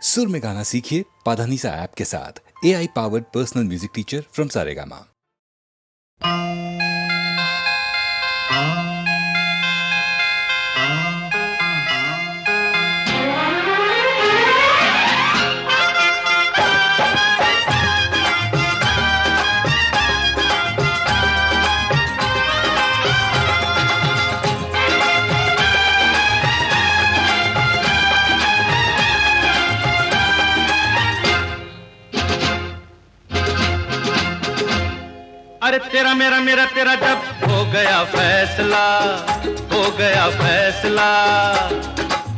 सुर में गाना सीखिए पाधानीसा ऐप के साथ। AI powered personal music teacher from Saregama. अरे तेरा मेरा मेरा तेरा जब हो गया फैसला, हो गया फैसला।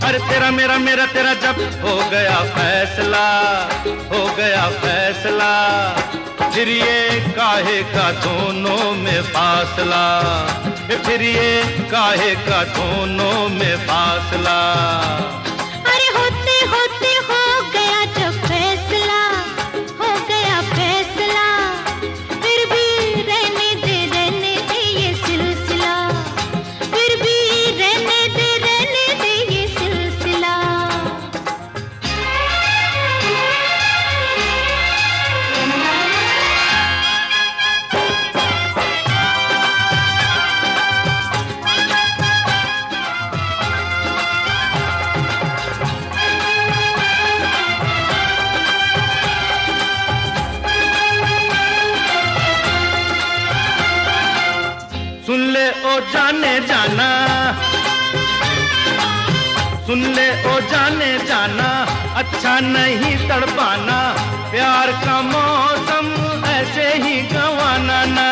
अरे तेरा मेरा मेरा तेरा जब हो गया फैसला, हो गया फैसला। फिर ये काहे का दोनों में फासला, फिर ये काहे का दोनों में फासला। अरे होते होते हो गया जब फैसला, हो गया फैसला। फिर भी रहने दे ये सिलसिला, फिर भी रहने दे ये सिलसिला। सुन ले ओ जाने जाना, सुन ले ओ जाने जाना, अच्छा नहीं तड़पाना। प्यार का मौसम ऐसे ही गंवाना ना।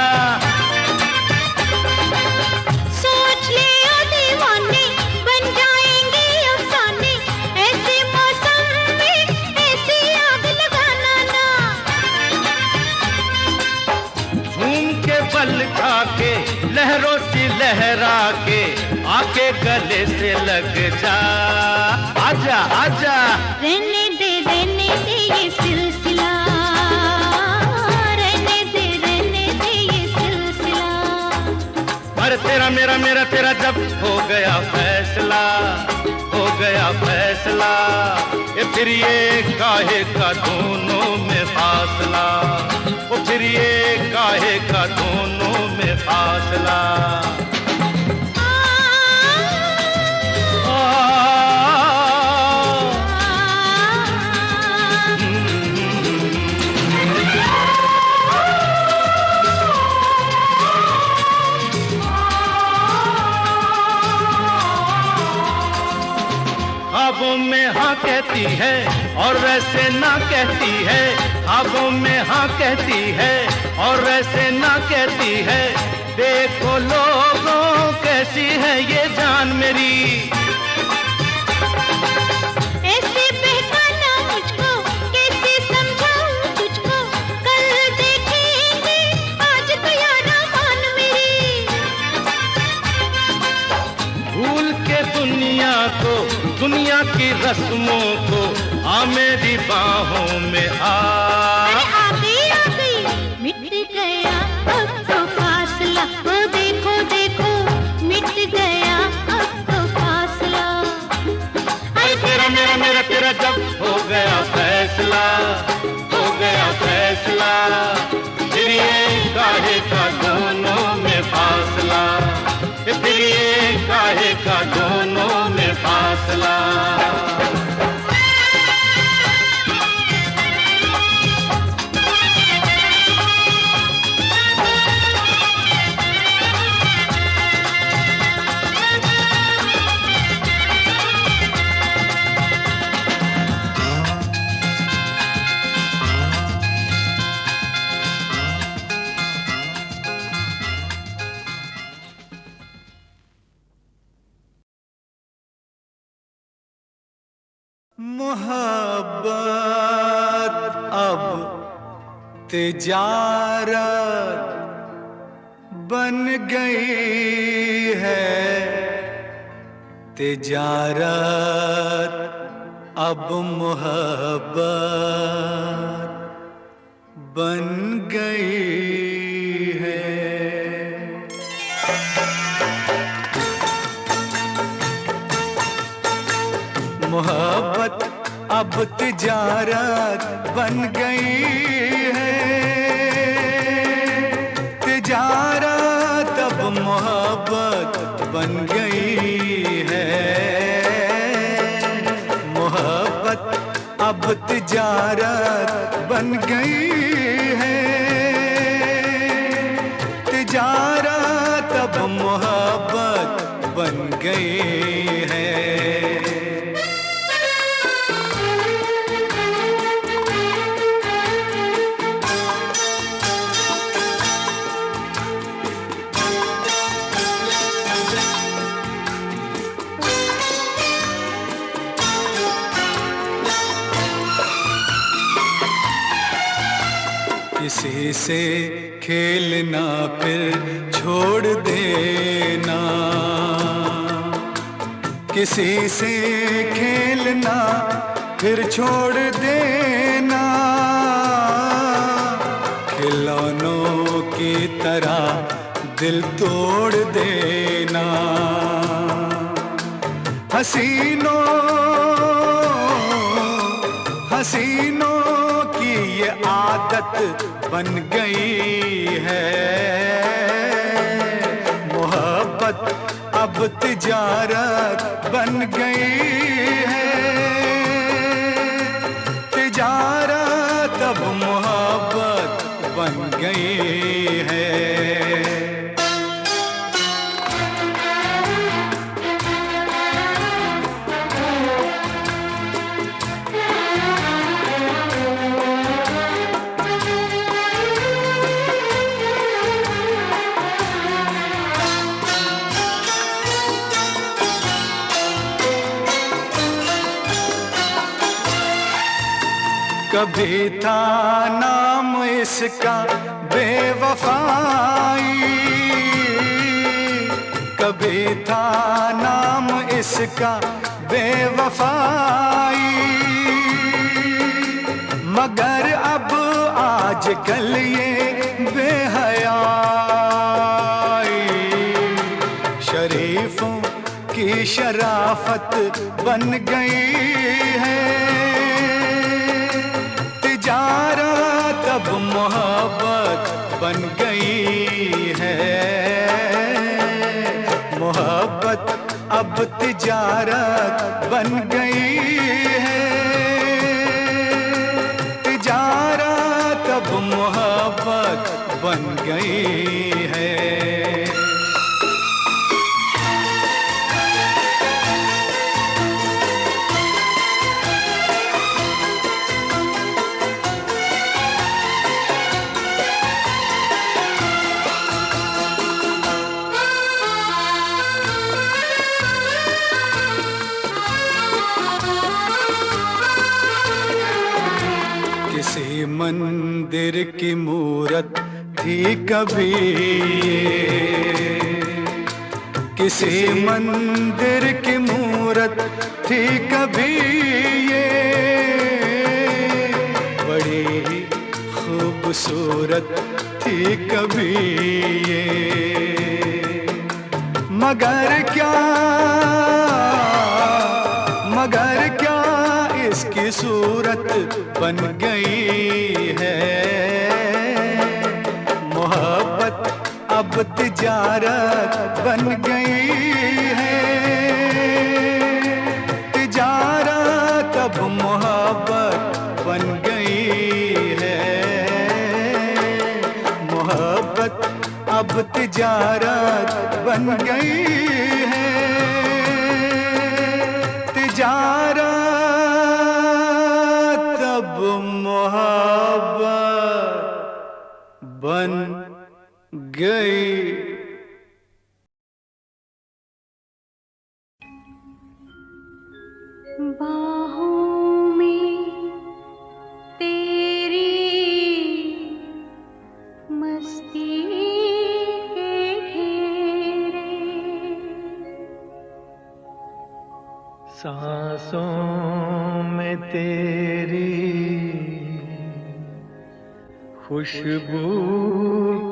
सोच ले ओ दीवाने, बन जाएंगे अफसाने। ऐसे मौसम में ऐसी आग लगाना ना। झूम के बल खा के लहरों सी लहरा के, आके गले से लग जा। आजा आजा रहने दे ये सिलसिला, रहने दे ये सिलसिला। अरे तेरा मेरा मेरा तेरा जब हो गया फैसला, हो गया फैसला। ये फिर ये काहे का दोनों में फासला, वो फिर ये काहे का दोनों में फासला। ख्वाबों में हाँ कहती है और वैसे ना कहती है, ख्वाबों में हाँ कहती है और वैसे ना कहती है। देखो लोगों कैसी है ये जान मेरी। ऐसे बहकाना मुझको, कैसे समझाऊं तुझको। कल देखेंगे आज तो यारा मान मेरी। भूल के दुनिया को, दुनिया की रस्मों को, आ मेरी बाहों में आ। अरे आ गई मिट गया अब तो फासला। वो देखो देखो मिट गया अब तो फासला। अरे तेरा मेरा मेरा तेरा जब हो गया फैसला, हो गया फैसला। फिर ये काहे का दोनों में फासला, फिर ये काहे का दोनों में फासला। मोहब्बत अब तिजारत बन गई है, तिजारत अब मोहब्बत बन गई है। मोहब्बत अब तिजारत बन गई है, तिजारत अब मोहब्बत बन गई है, मोहब्बत अब तिजारत बन गई है, तिजारत अब मोहब्बत बन गई है। किसी से खेलना फिर छोड़ देना, किसी से खेलना फिर छोड़ देना, खिलौनों की तरह दिल तोड़ देना, हसीनों हसीनों की ये आदत बन गई है, मोहब्बत अब तिजारत बन गई है, तिजारत अब मोहब्बत बन गई है। कभी था नाम इसका बेवफाई, कभी था नाम इसका बेवफाई, मगर अब आजकल ये बेहयाई शरीफों की शराफत बन गई है, तिजारत अब मोहब्बत बन गई है, मोहब्बत अब तिजारत बन गई है, तिजारत अब मोहब्बत बन गई है। किसी मंदिर की मूरत थी कभी ये, किसी मंदिर की मूरत थी कभी ये, बड़ी ही खूबसूरत थी कभी ये, मगर क्या इसकी सूरत बन गई है, मोहब्बत अब तिजारत बन गई है, तिजारत अब मोहब्बत बन गई है, मोहब्बत अब तिजारत बन गई है, तिजारत अब मोहब्बत बन गई। बाहों में तेरी मस्ती के घेरे, सांसों में तेरी खुशबू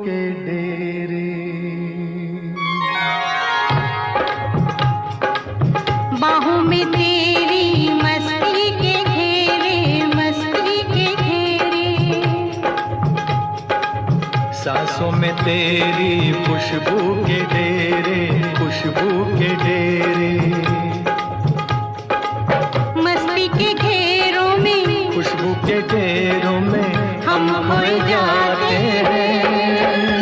के डेरे, बाहों में तेरी मस्ती के घेरे, तेरी खुशबू के डेरे, खुशबू के डेरे। मस्ती के घेरों में, खुशबू के घेरों में हम खोए जाते हैं।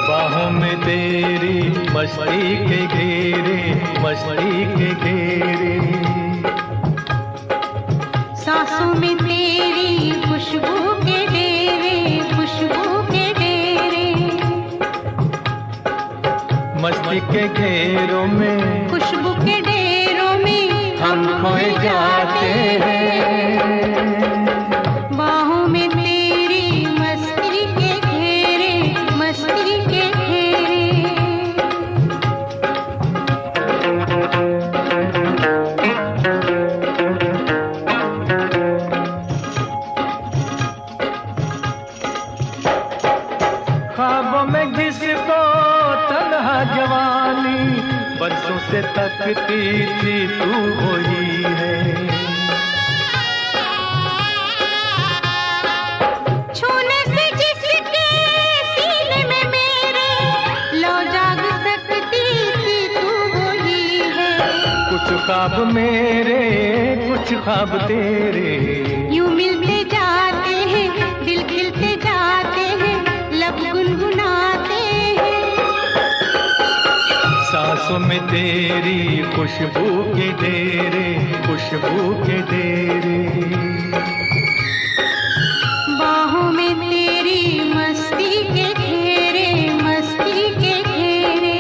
बाहों में तेरी मस्ती के घेरे, मस्ती के घेरे। सांसों में तेरी खुशबू के डेरे, खुशबू के डेरे। मस्ती के घेरों में, खुशबू के डेरों में हम खोए जाते हैं। बाहों में तेरी मस्ती के घेरे, मस्ती के घेरे। ख्वाबों में जिसको तन्हा जवानी बरसों से तकती थी तू वही है। छूने से जिसके सीने में मेरे लो जाग सकती थी तू वही है। कुछ ख्वाब मेरे, कुछ ख्वाब तेरे, यूं मिलते जाते हैं, दिल खिलते जाते हैं, लब गुनगुनाते हैं। सांसों में तेरी खुशबू के डेरे, खुशबू के डेरे। बाहों में तेरी मस्ती के घेरे, मस्ती के घेरे।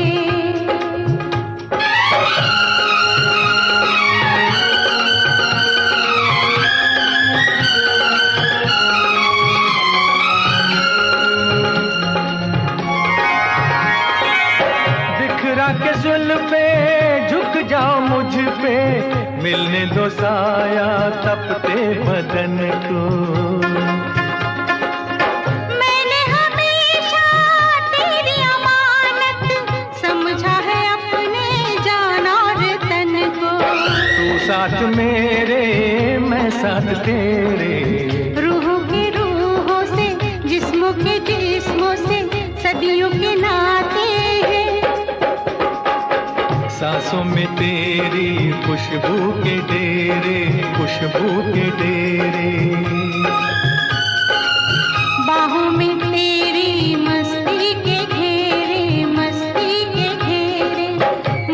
बिखरा के जुल्फे झुक जाओ मुझ पे, मिलने दो साया तपते बदन को। मैंने हमेशा तेरी अमानत समझा है अपने जान और तन को। तू साथ मेरे, मैं साथ तेरे। रूहों के रूहों से, जिस्मों के जिस्मों से सदियों के नाते हैं। सांसों में तेरी खुशबू के डेरे, खुशबू के डेरे। बाहों में तेरी मस्ती के घेरे, मस्ती के घेरे।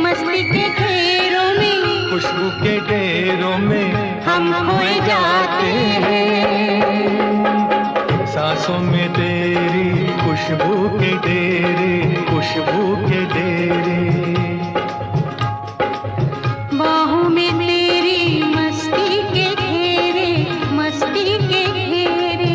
मस्ती के घेरों में खुशबू के डेरों में हम खोए जाते हैं। सांसों में तेरी खुशबू के डेरे, खुशबू के डेरे। बाहों में तेरी मस्ती के घेरे, मस्ती के घेरे।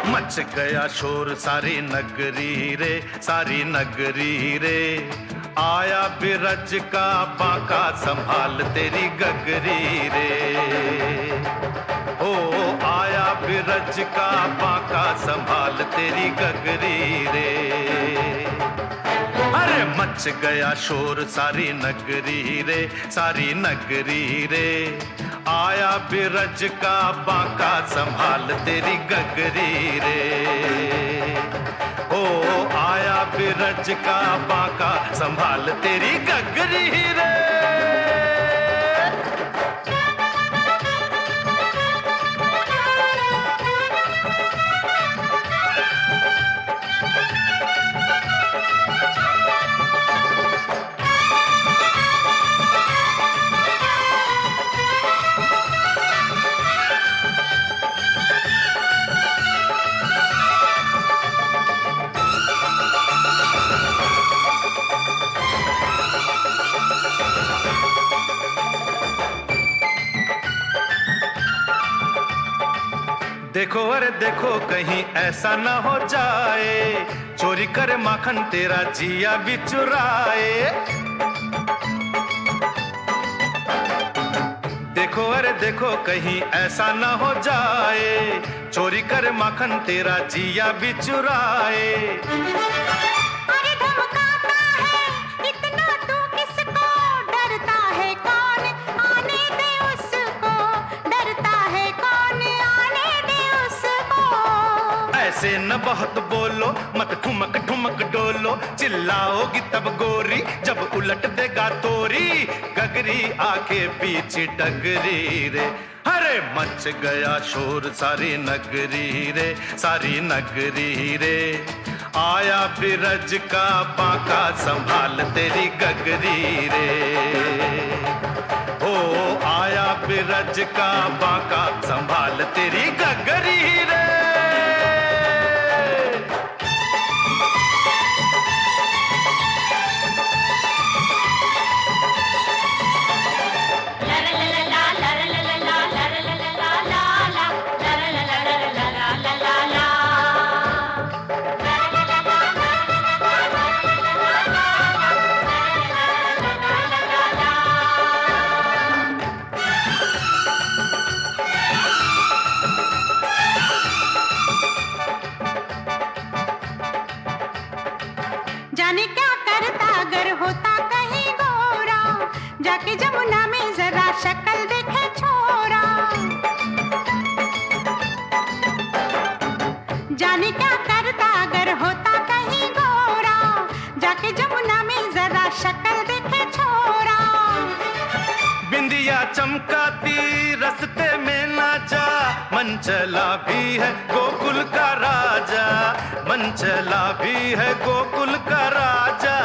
मच गया शोर सारी नगरी रे, सारी नगरी रे। आया बिरज का बांका संभाल तेरी गगरी रे। ओ आया बिरज का बांका संभाल तेरी गगरी रे। अरे मच गया शोर सारी नगरी रे, सारी नगरी रे। आया बिरज का बांका संभाल तेरी गगरी रे। ओ आया बिरज का बांका संभाल तेरी गगरी रे। देखो अरे देखो कहीं ऐसा ना हो जाए, चोरी करे माखन तेरा जिया भी चुराए। देखो अरे देखो कहीं ऐसा ना हो जाए, चोरी करे माखन तेरा जिया भी चुराए। अरे धमकाता है इतना तू किसको, डरता है कौन आने दे उसको, डरता है कौन आने दे उसको। ऐसे न बहुत बोलो, मत ठुमक ठुमक डोलो, चिल्लाओगी तब गोरी जब उलट देगा तोरी। गगरी आके पीछे डगरी रे, अरे मच गया शोर सारी नगरी रे, सारी नगरी रे। आया बिरज का बांका संभाल तेरी गगरी रे, ओ आया बिरज का बांका संभाल तेरी गगरी रे। जाने क्या करता अगर होता कहीं गोरा, जाके जमुना में जरा शक्ल देखे छोरा। जाने क्या करता अगर होता कहीं गोरा, जाके जमुना में जरा शक्ल देखे छोरा। बिंदिया चमकाती रस्ते में नाचा, मन चला भी है गोकुल का राजा, मन चला भी है गोकुल का राजा।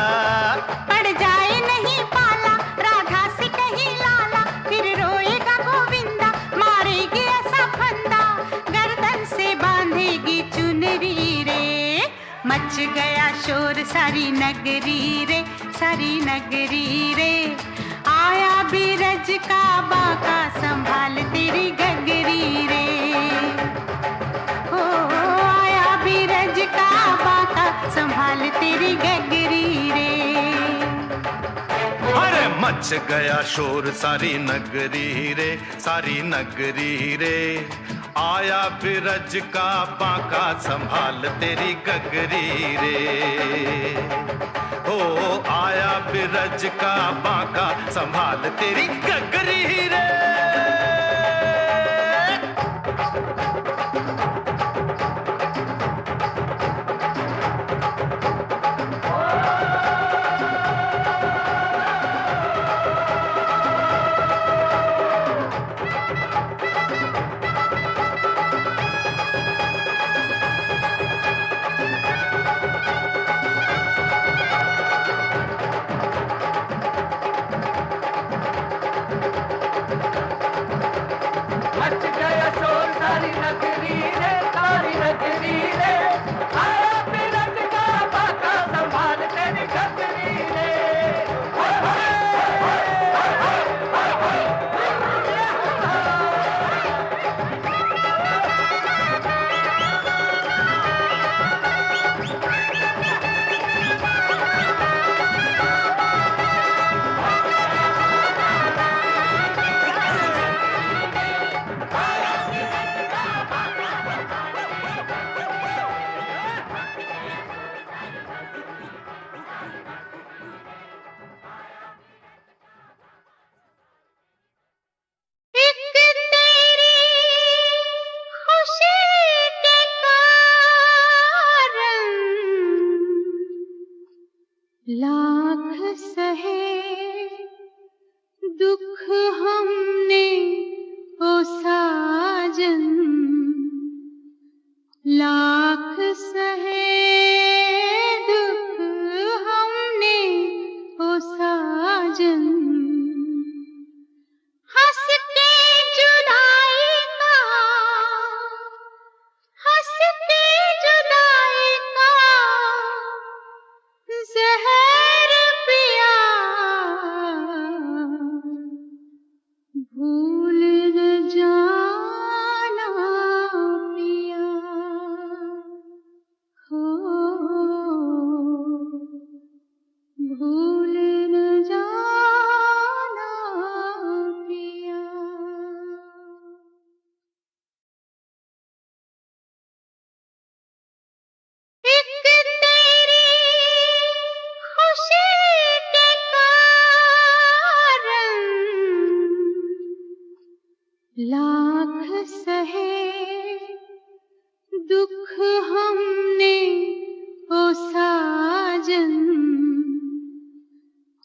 पड़ जाए नहीं पाला राधा से कहीं लाला, फिर रोएगा गोविंदा मारेगी ऐसा फंदा, गर्दन से बांधेगी चुनरी रे। मच गया शोर सारी नगरी रे, सारी नगरी रे। आया बिरज का बांका संभाल तेरी गगरी रे, ओ आया बिरज का बांका संभाल तेरी गगरी रे। अरे मच गया शोर सारी नगरी रे, सारी नगरी रे। आया बिरज का बांका संभाल तेरी गगरी रे, ओ आया बिरज का बांका संभाल तेरी गगरी रे।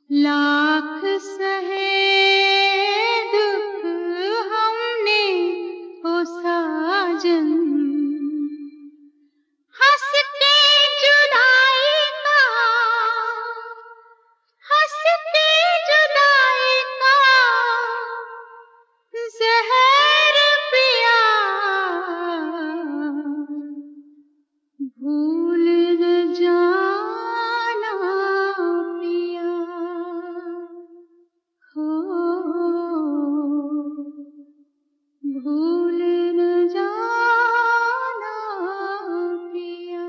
लाख सहे दुख हमने ओ साजन, हंस के जुदाई का, हंस के जुदाई का जहर पिया, भूल न जाना पिया हो, भूल न जाना पिया।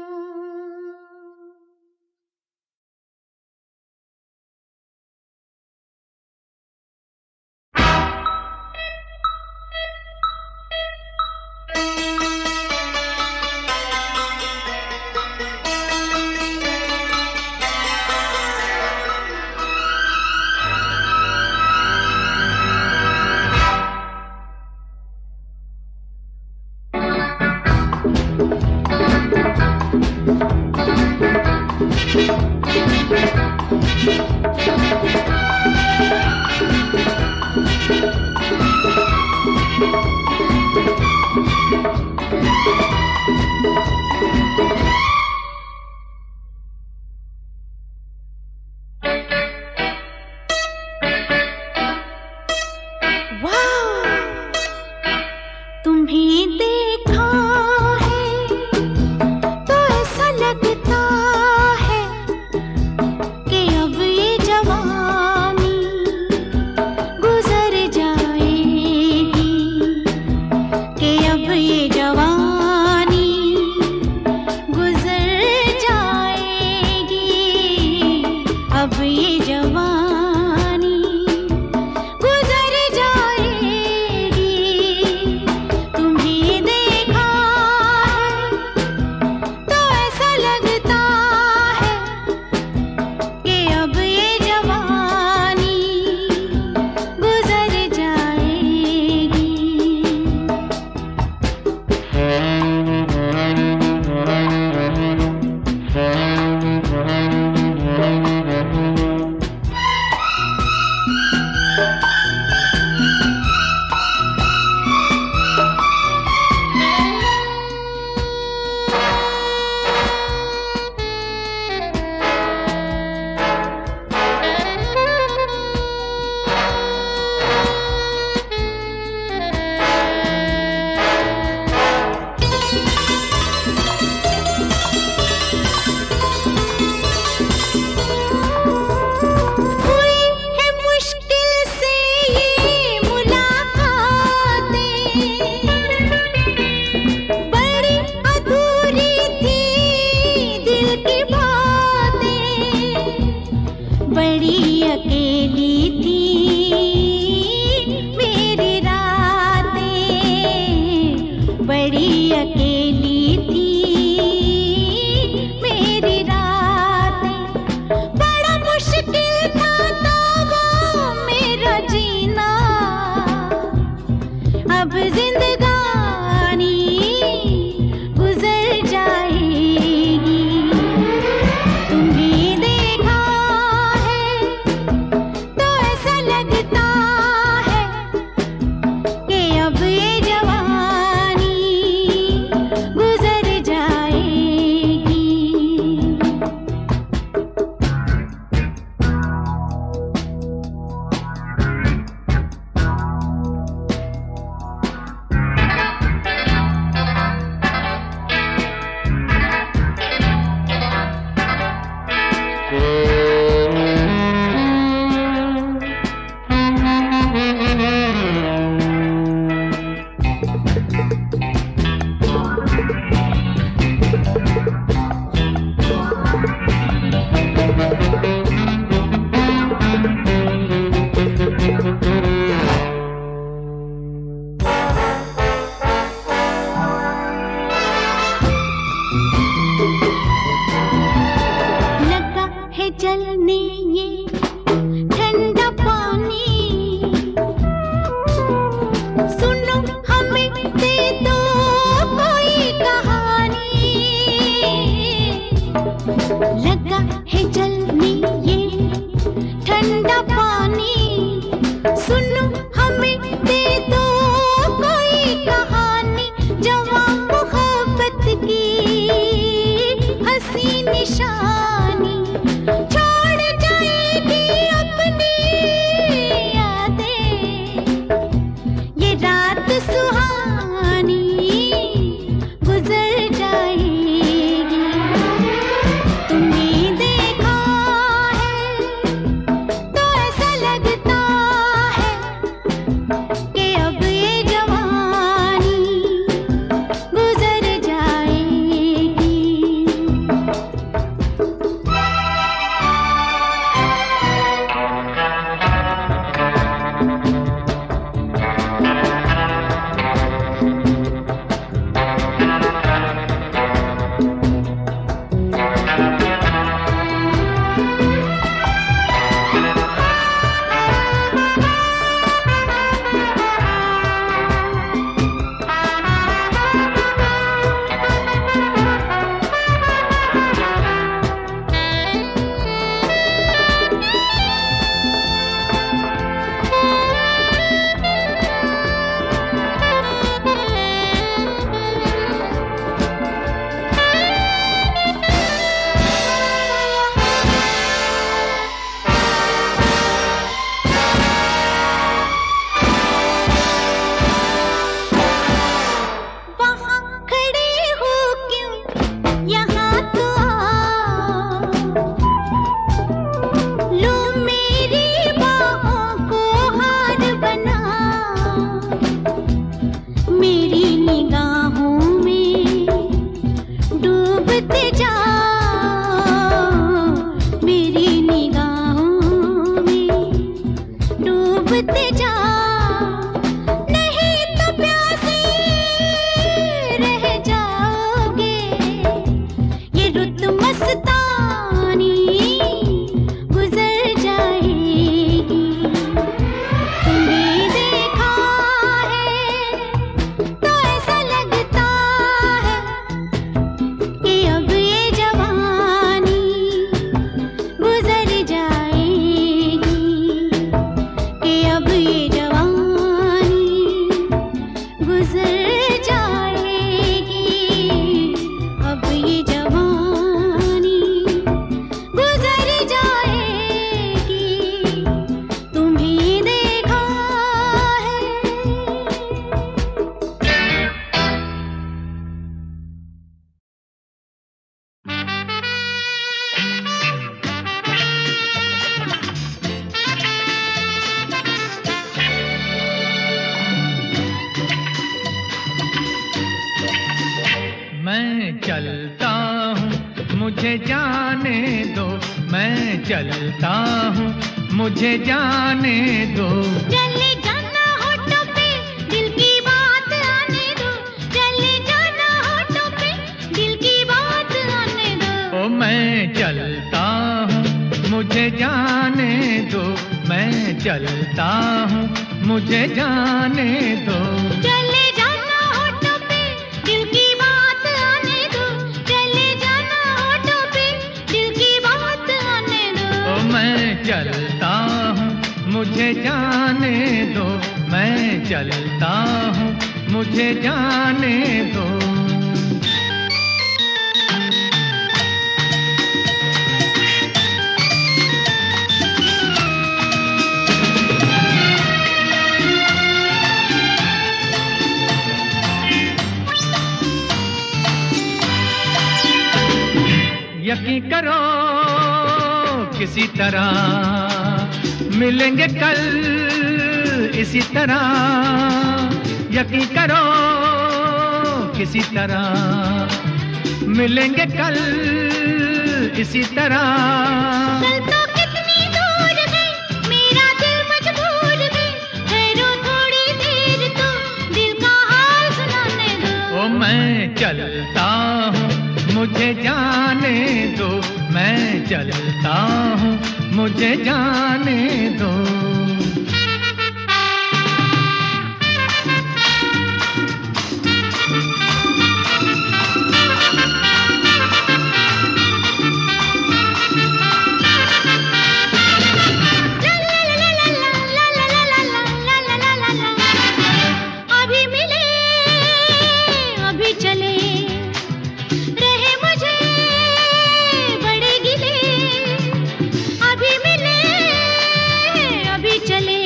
तुम्हें देखा है तो ऐसा लगता है कि अब ये जवानी गुजर जाएगी, कि अब ये जवानी गुजर जाएगी, अब ये जवानी गुजर जाएगी। तुम्हें देखा है तो ऐसा लगता है कि अब ये जवानी गुजर जाएगी। हुई है मुश्किल से ये मुलाकातें, बड़ी अधूरी थी दिल की बातें, बड़ी अकेली थी मेरी रातें, बड़ी अकेली थी मेरी रातें। बड़ा मुश्किल था तौबा मेरा जीना, अब जिंदगानी गुजर जाएगी। तुम्हें देखा है तो ऐसा लगता मुझे जाने दो, मैं चलता हूँ, मुझे जाने दो। चले जाना होठों पे दिल की बात आने दो, चले जाना होठों पे दिल की बात आने दो। ओ मैं चलता हूँ, मुझे जाने दो, मैं चलता हूँ, मुझे जाने दो। चले जाना होठों पे दिल की बात आने दो, चले जाना होठों पे दिल की बात आने दो। ओ मैं चलता हूँ, मुझे जाने दो, मैं चलता हूँ, मुझे जाने दो। यकीन करो किसी तरह मिलेंगे कल इसी तरह, यकीन करो किसी तरह मिलेंगे कल इसी तरह। कल तो कितनी दूर है, मेरा दिल मजबूर है, ठहरो थोड़ी देर तो दिल का हाल सुनाने दो। ओ मैं चलता हूँ, मुझे जाने दो, मैं चलता हूँ, मुझे जाने दो। अभी मिले अभी चले, रहे मुझे बड़े गिले। अभी मिले अभी चले,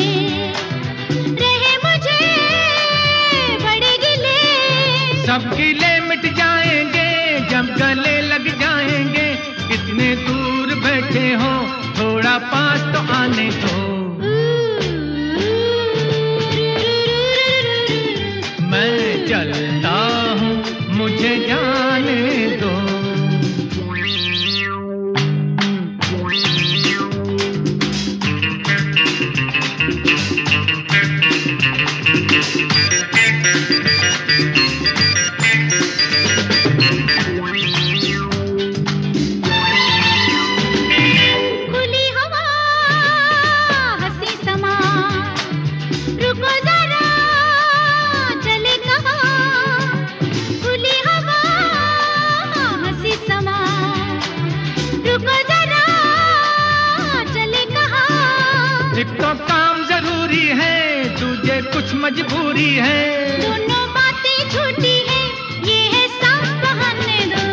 रहे मुझे बड़े गिले। सब गिले मिट जाएंगे जब गले लग जाएंगे, कितने दूर बैठे हो थोड़ा पास तो आने दो। मैं चलता हूँ, मुझे जाने दो। खुली हवा हंसी समा, रुको जरा चले कहाँ। खुली हवा हंसी समा, रुको जरा चले कहाँ। एक तो काम जरूरी है, तुझे कुछ मजबूरी है। दोनों बातें झूठी हैं, ये है साफ बहाने दो।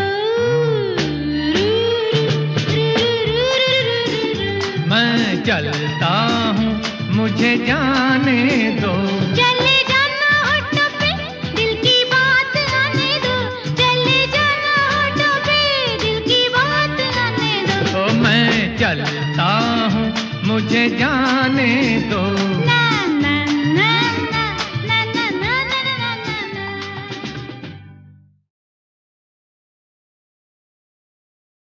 मैं चलता हूँ, मुझे जाने दो। चले जाना होठों पे दिल की बात आने दो, चले जाना होठों पे दिल की बात आने दो। ओ मैं चलता हूँ, मुझे जाने दो। ना